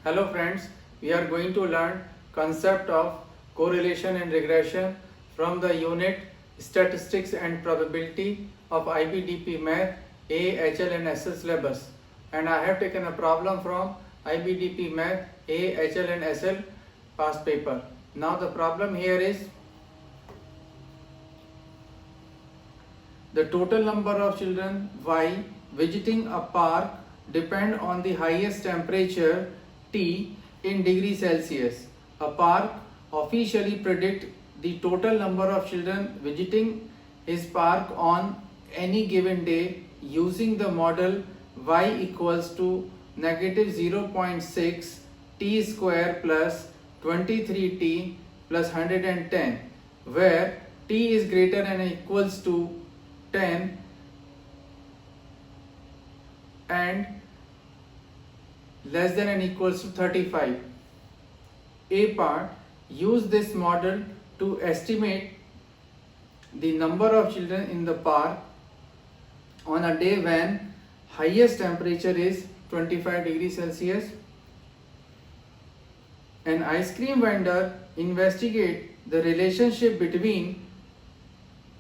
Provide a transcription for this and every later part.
Hello friends, we are going to learn concept of correlation and regression from the unit Statistics and Probability of IBDP Math A, HL and SL syllabus, and I have taken a problem from IBDP Math A, HL and SL past paper. Now the problem here is the total number of children Y visiting a park depend on the highest temperature T in degree Celsius. A park officially predict the total number of children visiting his park on any given day using the model y equals to negative 0.6 t square plus 23t plus 110, where t is greater than or equals to 10 and less than and equals to 35. A part, use this model to estimate the number of children in the park on a day when highest temperature is 25 degrees Celsius. An ice cream vendor investigate the relationship between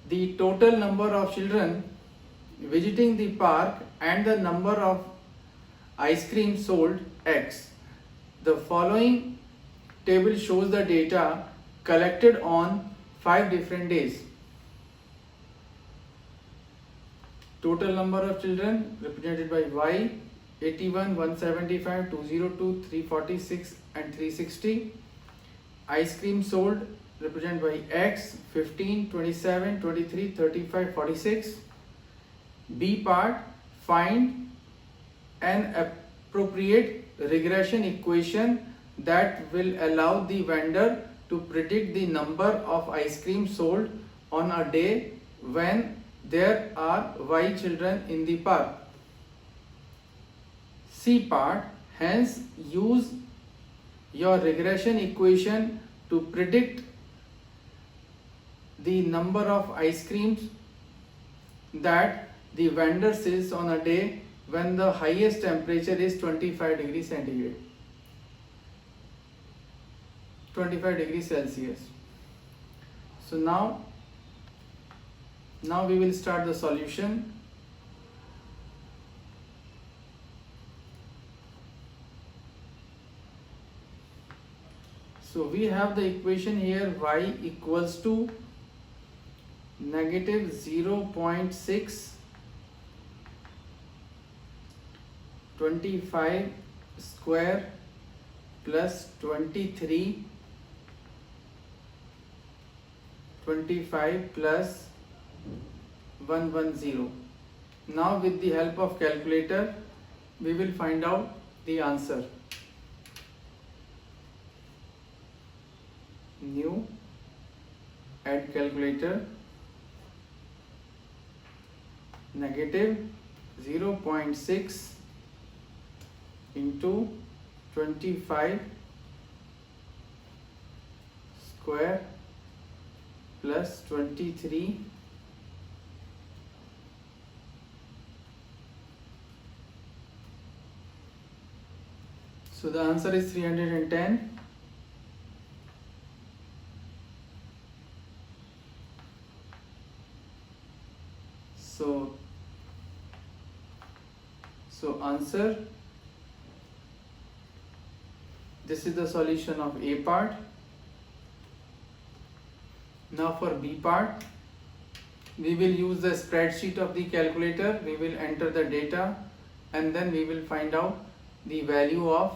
the total number of children visiting the park and the number of ice cream sold X. The following table shows the data collected on 5 different days. Total number of children represented by Y 81, 175, 202, 346 and 360. Ice cream sold represented by X 15, 27, 23, 35, 46. B part, find an appropriate regression equation that will allow the vendor to predict the number of ice cream sold on a day when there are Y children in the park. C part, hence use your regression equation to predict the number of ice creams that the vendor sells on a day when the highest temperature is 25 degrees centigrade, 25 degrees Celsius. So now we will start the solution. So we have the equation here, y equals to negative 0.6 25 square plus 23 25 plus 110. Now with the help of calculator we will find out the answer. New, add calculator, negative 0.6 into 25 square plus 23 so the answer is 310. So answer, this is the solution of A part. Now for B part, we will use the spreadsheet of the calculator. We will enter the data and then we will find out the value of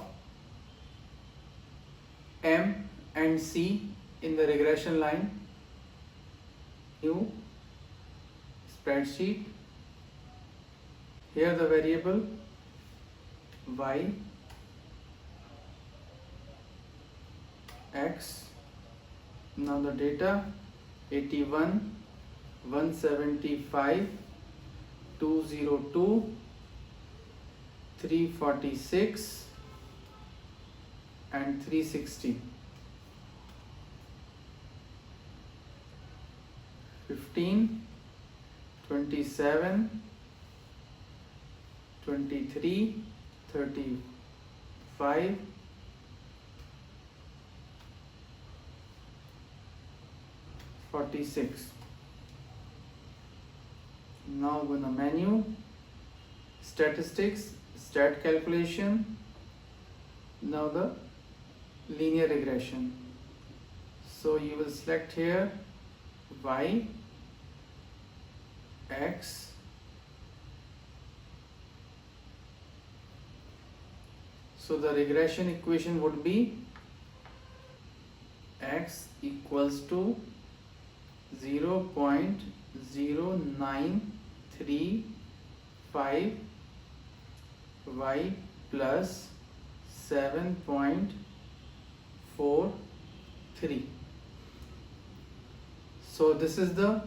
M and C in the regression line. New spreadsheet. Here the variable Y, X. Now the data 81, 175, 202, 346 and 360. 15, 27, 23, 35 46. Now go to menu, statistics, stat calculation. Now the linear regression. So you will select here y, x, so the regression equation would be x equals to 0.0935 y plus 7.43. So this is the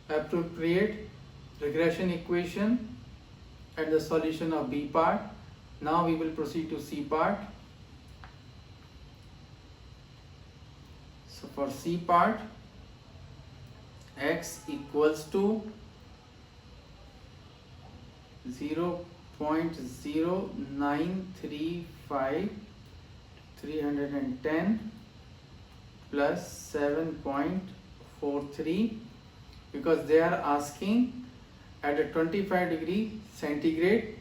appropriate regression equation and the solution of B part. Now we will proceed to C part. So for C part, x equals to 0.0935 310 plus 7.43, because they are asking at a 25 degree centigrade.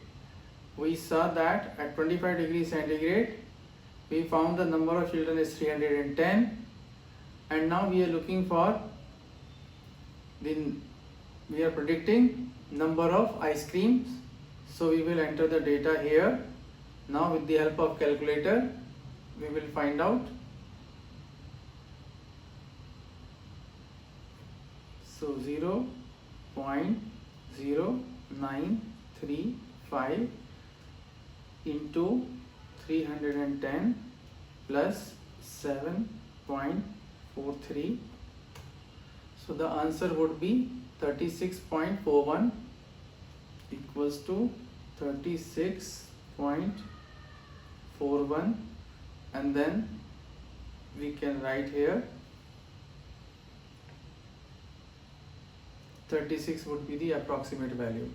We saw that at 25 degrees centigrade we found the number of children is 310, and now we are looking for we are predicting number of ice creams. So we will enter the data here. Now with the help of calculator we will find out. So 0.0935 into 310 plus 7.43. So the answer would be 36.41 equals to 36.41, and then we can write here 36 would be the approximate value.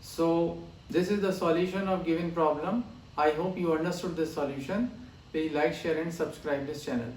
So this is the solution of given problem. I hope you understood this solution. Please like, share and subscribe this channel.